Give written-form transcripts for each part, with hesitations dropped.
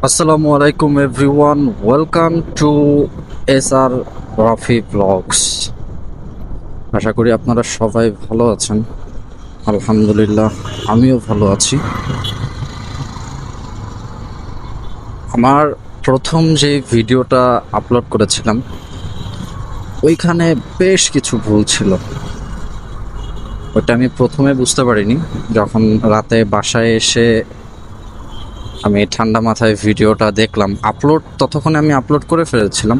আসসালামু আলাইকুম everyone, welcome to SR Rafi blogs. আশা করি আপনারা সবাই ভালো আছেন। আলহামদুলিল্লাহ, আমিও ভালো আছি। আমার প্রথম যে ভিডিওটা আপলোড করেছিলাম ওইখানে বেশ কিছু ভুল ছিল। ওইটা আমি প্রথমে বুঝতে পারিনি। যখন রাতে বাসায় এসে আমি ঠান্ডা মাথায় ভিডিওটা দেখলাম, ততক্ষণে আমি আপলোড করে ফেলেছিলাম।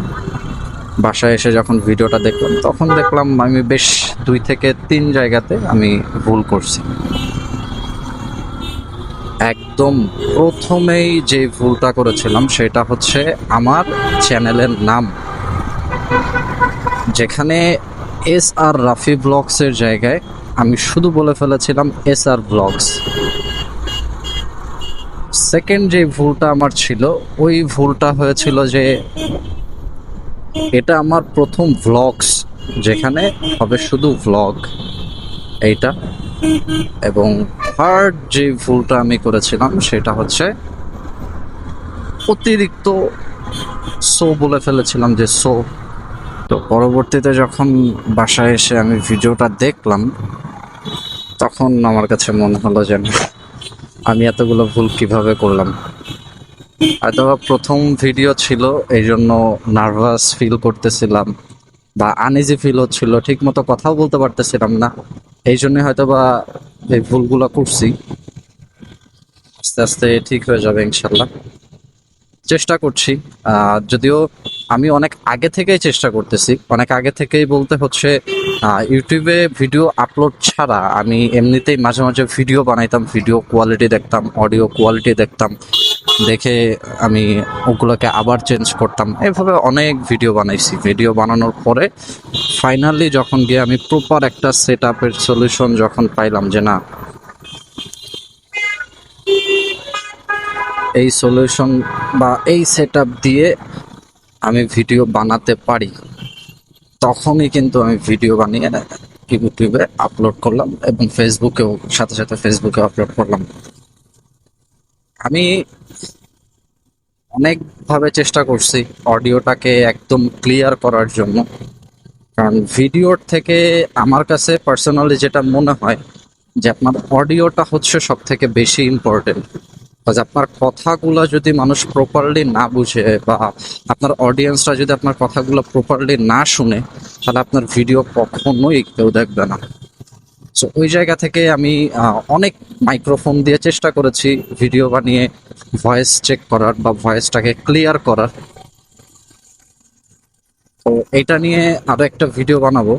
বাসায় এসে যখন ভিডিওটা দেখলাম তখন দেখলাম আমি বেশ 2 থেকে 3 জায়গাতে আমি ভুল করছি। একদম প্রথমেই যে ভুলটা করেছিলাম সেটা হচ্ছে আমার চ্যানেলের নাম, যেখানে এস আর রাফি ব্লগসের জায়গায় আমি শুধু বলে ফেলেছিলাম এস আর ব্লগস। সেকেন্ড যে ভুলটা আমার ছিল, ওই ভুলটা হয়েছিল যে এটা আমার প্রথম ভ্লগস, যেখানে হবে শুধু ভ্লগ এইটা। এবং থার্ড যে ভুলটা আমি করেছিলাম সেটা হচ্ছে অতিরিক্ত সো বলে ফেলেছিলাম, যে সো। তো পরবর্তীতে যখন বাসায় এসে আমি ভিডিওটা দেখলাম তখন আমার কাছে মনে হলো যে না, আমি এতগুলো ভুল কিভাবে করলাম। হয়তো প্রথম ভিডিও ছিল, এই জন্য নার্ভাস ফিল করতেছিলাম বা আনইজি ফিল হচ্ছিল, ঠিক মতো কথাও বলতে পারতেছিলাম না। এই জন্য হয়তো বা এই ভুলগুলো করছি। আস্তে আস্তে ঠিক হয়ে যাবে ইনশাল্লাহ, চেষ্টা করছি। যদিও আমি অনেক আগে থেকেই চেষ্টা করতেছি, অনেক আগে থেকেই বলতে হচ্ছে ইউটিউবে ভিডিও আপলোড ছাড়া আমি এমনিতেই মাঝে মাঝে ভিডিও বানাইতাম, ভিডিও কোয়ালিটি দেখতাম, অডিও কোয়ালিটি দেখতাম, দেখে আমি ওগুলোকে আবার চেঞ্জ করতাম। এভাবে অনেক ভিডিও বানাইছি। ভিডিও বানানোর পরে ফাইনালি যখন গিয়ে আমি প্রপার একটা সেট আপের সলিউশন যখন পাইলাম যে না, এই সলিউশন বা এই সেট আপ দিয়ে আমি ভিডিও বানাতে পারি, তখনই কিন্তু আমি ভিডিও বানিয়ে ইউটিউবে আপলোড করলাম এবং ফেসবুকেও সাথে সাথে ফেসবুকে আপলোড করলাম। আমি অনেকভাবে চেষ্টা করছি অডিওটাকে একদম ক্লিয়ার করার জন্য, কারণ ভিডিওর থেকে আমার কাছে পার্সোনালি যেটা মনে হয় যে আপনার অডিওটা হচ্ছে সব থেকে বেশি ইম্পর্টেন্ট। আপনার কথাগুলো যদি মানুষ প্রপারলি না বুঝে বা আপনার অডিয়েন্সরা যদি আপনার কথাগুলো প্রপারলি না শুনে, তাহলে আপনার ভিডিও কখনোই কেউ দেখবে না। সো ওই জায়গা থেকে আমি অনেক মাইক্রোফোন দিয়ে চেষ্টা করেছি ভিডিও বানিয়ে ভয়েস চেক করার বা ভয়েসটাকে ক্লিয়ার করার। তো এটা নিয়ে আরো একটা ভিডিও বানাবো,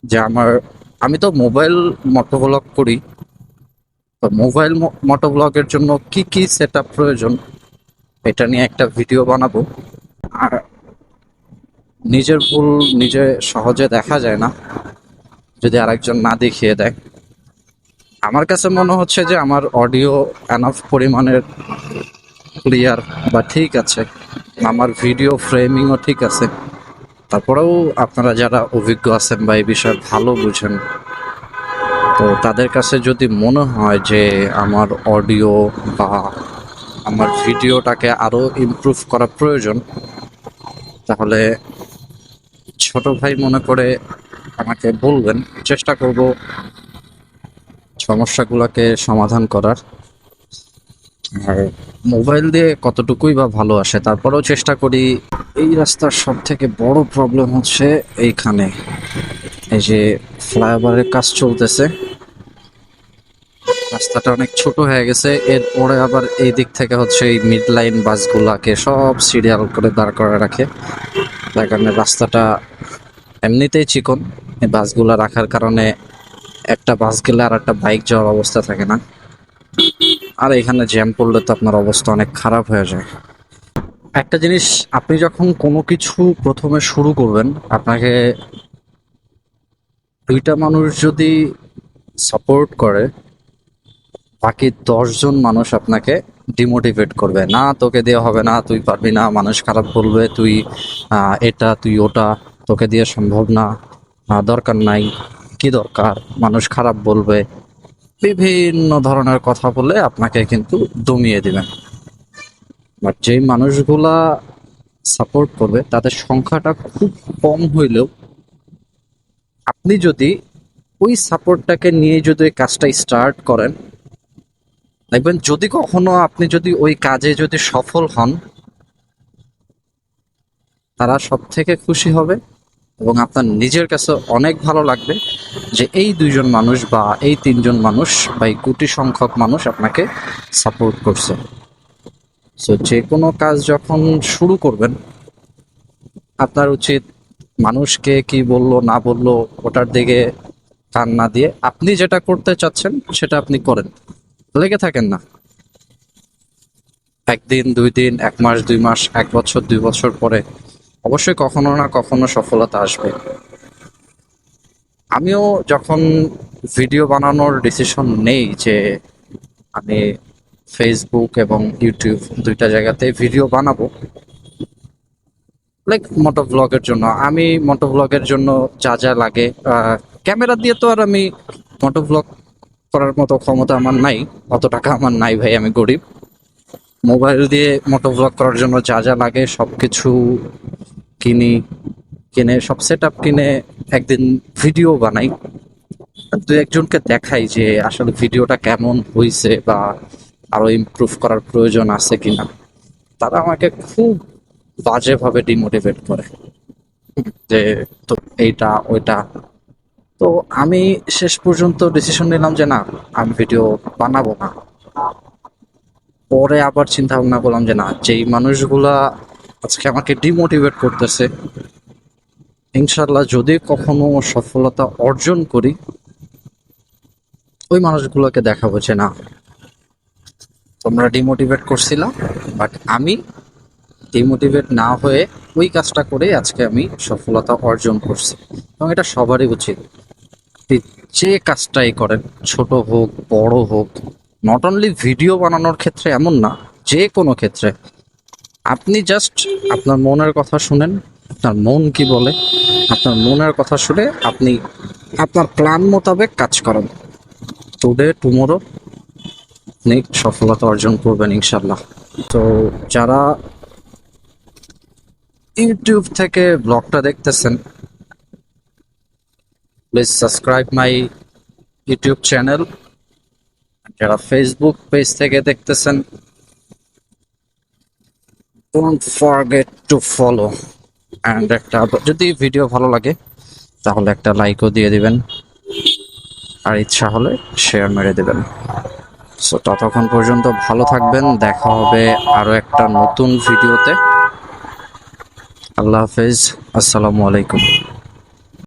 যে আমি তো মোবাইল মোটোব্লগ করি। তো মোবাইল মোটোব্লগের জন্য কি কি সেট আপ প্রয়োজন, এটা নিয়ে একটা ভিডিও বানাবো। আর নিজের ভুল নিজে সহজে দেখা যায় না, যদি আরেকজন না দেখিয়ে দেয়। আমার কাছে মনে হচ্ছে যে আমার অডিও এনাফ পরিমাণের ক্লিয়ার বা ঠিক আছে, আমার ভিডিও ফ্রেমিংও ঠিক আছে। তারপরেও আপনারা যারা অভিজ্ঞ আছেন বা এই বিষয়ে ভালো বুঝেন, তো তাদের কাছে যদি মনে হয় যে আমার অডিও বা আমার ভিডিওটাকে আরও ইমপ্রুভ করা প্রয়োজন, তাহলে ছোট ভাই মনে করে আমাকে বলবেন, চেষ্টা করব সমস্যাগুলোকে সমাধান করার। আর মোবাইল দিয়ে কতটুকুই বা ভালো আসে, তারপরেও চেষ্টা করি। এই রাস্তার সব থেকে বড় প্রবলেম হচ্ছে এইখানে, এই যে ফ্লাইওভারের কাজ চলতেছে, রাস্তাটা অনেক ছোট হয়ে গেছে। এরপরে আবার এই দিক থেকে হচ্ছে এই মিড লাইন বাসগুলাকে সব সিরিয়াল করে দাঁড় করে রাখে, যার কারণে রাস্তাটা এমনিতেই চিকন। এই বাসগুলা রাখার কারণে একটা বাস গেলে আর একটা বাইক যাওয়ার অবস্থা থাকে না। আর এখানে জ্যাম পড়লে তো আপনার অবস্থা অনেক খারাপ হয়ে যায়। একটা জিনিস, আপনি যখন কোনো কিছু প্রথমে শুরু করবেন, আপনাকে 2টা মানুষ যদি সাপোর্ট করে, বাকি 10জন মানুষ আপনাকে ডিমোটিভেট করবে, না তোকে দেওয়া হবে না, তুই পারবি না, মানুষ খারাপ বলবে, তুই এটা তুই ওটা, তোকে দিয়ে সম্ভব না, দরকার নাই, কি দরকার, মানুষ খারাপ বলবে, বিভিন্ন ধরনের কথা বলে আপনাকে কিন্তু দমিয়ে দিবেন। বাট যেই মানুষগুলা সাপোর্ট করবে তাদের সংখ্যাটা খুব কম হইলেও আপনি যদি ওই সাপোর্টটাকে নিয়ে যদি ওই কাজটা স্টার্ট করেন, দেখবেন যদি কখনো আপনি যদি ওই কাজে যদি সফল হন, তারা সব থেকে খুশি হবে এবং আপনার নিজের কাছে অনেক ভালো লাগবে যে এই দুইজন মানুষ বা এই তিনজন মানুষ বা এই কোটি সংখ্যক মানুষ আপনাকে সাপোর্ট করছে। সো যে কোনো কাজ যখন শুরু করবেন, আপনার উচিত মানুষকে কি বললো না বললো ওটার দিকে কান না দিয়ে আপনি যেটা করতে চাচ্ছেন সেটা আপনি করেন, লেগে থাকেন না। একদিন, 2 দিন, 1 মাস, 2 মাস, 1 বছর, 2 বছর পরে অবশ্যই কখনো না কখনো সফলতা আসবে। আমিও যখন ভিডিও বানানোর ডিসিশন নেই যে আমি ফেসবুক এবং ইউটিউব দুইটা জায়গাতে ভিডিও বানাবো, লাইক মোটো ব্লগের জন্য, আমি মোটো ব্লগের জন্য যা যা লাগে, ক্যামেরা দিয়ে তো আর আমি মোটো ব্লগ করার মতো ক্ষমতা আমার নাই, অত টাকা আমার নাই ভাই, আমি গরিব। মোবাইল দিয়ে মোটো ব্লগ করার জন্য যা যা লাগে সব কিছু কিনি, কিনে সব সেট আপ কিনে একদিন ভিডিও বানাই, দু একজনকে দেখাই যে আসলে ভিডিওটা কেমন হয়েছে বা আরো ইমপ্রুভ করার প্রয়োজন আছে কিনা। তারা আমাকে খুব বাজেভাবে ডিমোটিভেট করে যে তো এইটা ওইটা। তো আমি শেষ পর্যন্ত ডিসিশন নিলাম যে না, আমি ভিডিও বানাবো না। পরে আবার চিন্তা ভাবনা করলাম যে না, যেই মানুষগুলা আজকে আমাকে ডিমোটিভেট করতেছে, ইনশাল্লাহ যদি কখনো সফলতা অর্জন করি, ওই মানুষগুলোকে দেখাবো যে না, তোমরা ডিমোটিভেট করছিলা, বাট আমি ডিমোটিভেট না হয়ে ওই কাজটা করে আজকে আমি সফলতা অর্জন করছি। এবং এটা সবারই উচিত, আপনি যে কাজটাই করেন, ছোট হোক বড় হোক, নট অনলি ভিডিও বানানোর ক্ষেত্রে এমন না, যে কোনো ক্ষেত্রে আপনি জাস্ট আপনার মনের কথা শুনেন, আপনার মন কি বলে, আপনার মনের কথা শুনে আপনি আপনার প্ল্যান মোতাবেক কাজ করেন, টুডে টুমোরো আপনি সফলতা অর্জন করবেন ইনশাল্লাহ। তো যারা ইউটিউব থেকে ব্লগটা দেখতেছেন, please subscribe my YouTube channel. যারা ফেসবুক পেজ থেকে দেখতেছেন, don't forget to follow and একটা, যদি ভিডিও ভালো লাগে তাহলে একটা লাইকও দিয়ে দিবেন, আর ইচ্ছা হলে শেয়ার মেরে দেবেন। সো ততক্ষণ পর্যন্ত ভালো থাকবেন, দেখা হবে আরো একটা নতুন ভিডিওতে। আল্লাহ হাফেজ, আসসালামু আলাইকুম।